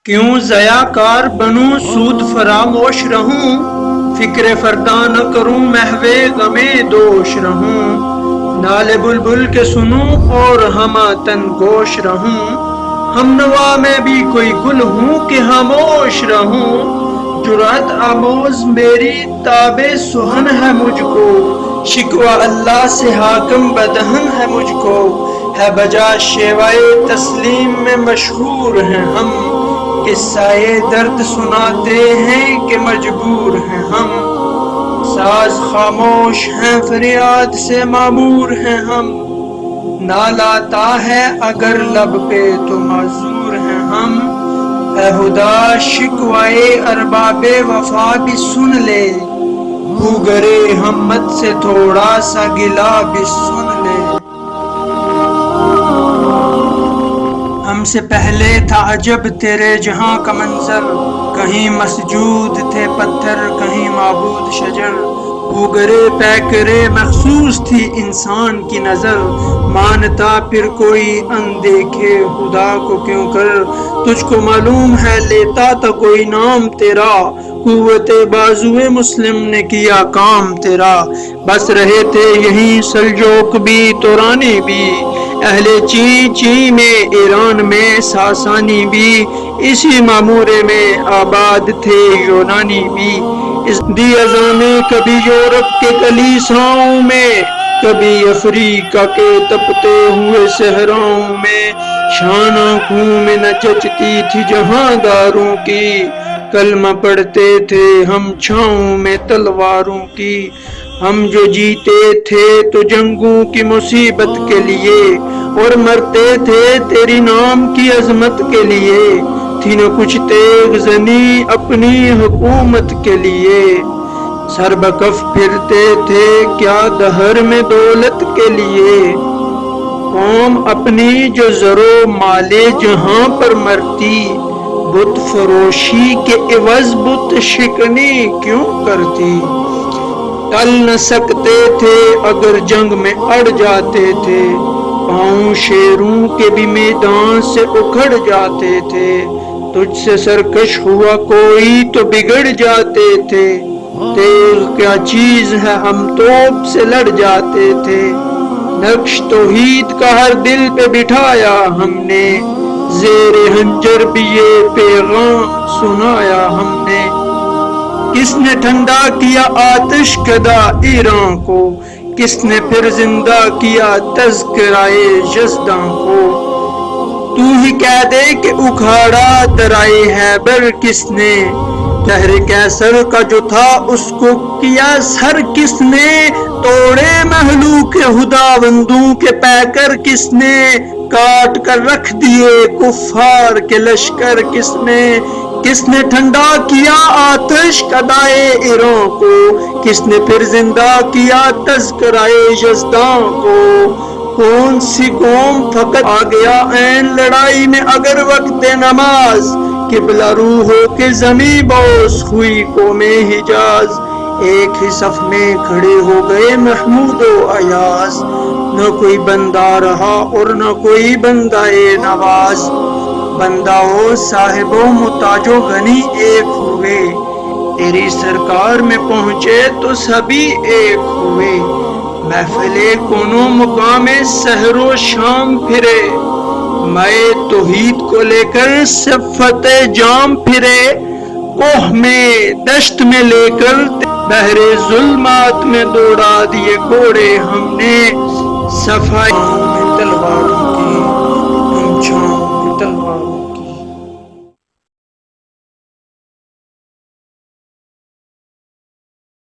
کیوں ضیاء کار بنوں سود فراموش رہوں، فکر فردا نہ کروں محو غم دوش رہوں، نالے بلبل کے سنوں اور ہمہ تن گوش رہوں، ہم نوا میں بھی کوئی گل ہوں کہ خاموش رہوں، جرأت آموز میری تاب سخن ہے مجھ کو، شکوہ اللہ سے حاکم بدہن ہے مجھ کو، ہے بجا شیوائے تسلیم میں مشہور ہیں ہم، قصہ درد سناتے ہیں کہ مجبور ہیں ہم، ساز خاموش ہیں فریاد سے معمور ہیں ہم، نالہ آتا ہے اگر لب پہ تو معذور ہیں ہم، اے خدا شکوائے ارباب وفا بھی سن لے، گوگرے ہمت سے تھوڑا سا گلہ بھی سن لے، ہم سے پہلے تھا عجب تیرے جہاں کا منظر، کہیں مسجود تھے پتھر کہیں معبود شجر، گوگرے پیکرے مخصوص تھی انسان کی نظر، مانتا پھر کوئی اندیکھے خدا کو کیوں کر، تجھ کو معلوم ہے لیتا تھا کوئی نام تیرا، قوت بازوئے مسلم نے کیا کام تیرا، بس رہے تھے یہیں سلجوق بھی تورانی بھی، اہل چی میں ایران میں ساسانی بھی، اسی معمورے میں آباد تھے یونانی بھی، اس دی ازانے کبھی یورپ کے کلیساؤں میں، کبھی افریقہ کے تپتے ہوئے صحراؤں میں، شان آنکھوں میں نہ جچتی تھی جہانداروں کی، کلمہ پڑھتے تھے ہم چھاؤں میں تلواروں کی، ہم جو جیتے تھے تو جنگوں کی مصیبت کے لیے، اور مرتے تھے تیری نام کی عظمت کے لیے، تھی نہ کچھ تیغ زنی اپنی حکومت کے لیے، سر بکف پھرتے تھے کیا دہر میں دولت کے لیے، قوم اپنی جو زر و مال جہاں پر مرتی، بت فروشی کے عوض بت شکنی کیوں کرتی، ٹل نہ سکتے تھے اگر جنگ میں اڑ جاتے تھے، پاؤں شیروں کے بھی میدان سے اکھڑ جاتے تھے، تجھ سے سرکش ہوا کوئی تو بگڑ جاتے تھے، تیغ کیا چیز ہے ہم توپ سے لڑ جاتے تھے، نقش توحید کا ہر دل پہ بٹھایا ہم نے، زیر خنجر بھی یہ پیغام سنایا ہم نے، کس نے ٹھنڈا کیا آتش کدہ ایران کو، کس نے پھر زندہ کیا تذکرائے یزداں کو، تو ہی کہہ دے کہ اکھاڑا درائے خیبر کس نے، دہر کیسر کا جو تھا اس کو کیا سر کس نے، توڑے مخلوق خداوندوں کے پیکر کس نے، کاٹ کر رکھ دیے کفار کے لشکر کس نے ٹھنڈا کیا آتش کدائے ایران کو، کس نے پھر زندہ کیا تذکرائے یزداں کو، کون سی قوم فقط آ گیا عین لڑائی میں اگر وقت نماز، قبلہ رو ہو کے زمیں بوس ہوئی قوم حجاز، ایک ہی صف میں کھڑے ہو گئے محمود و ایاز، نہ کوئی بندہ رہا اور نہ کوئی بندہ نواز، بندہ و صاحب و محتاج و غنی ایک ہوئے، تیری سرکار میں پہنچے تو سبھی ایک ہوئے، محفل کونو مقام سحر و شام پھرے، مائے توحید کو لے کر صفت جام پھرے، کوہ میں دشت میں لے کر بحر ظلمات میں دوڑا دیے گھوڑے ہم نے، صفائی میں تلواروں کی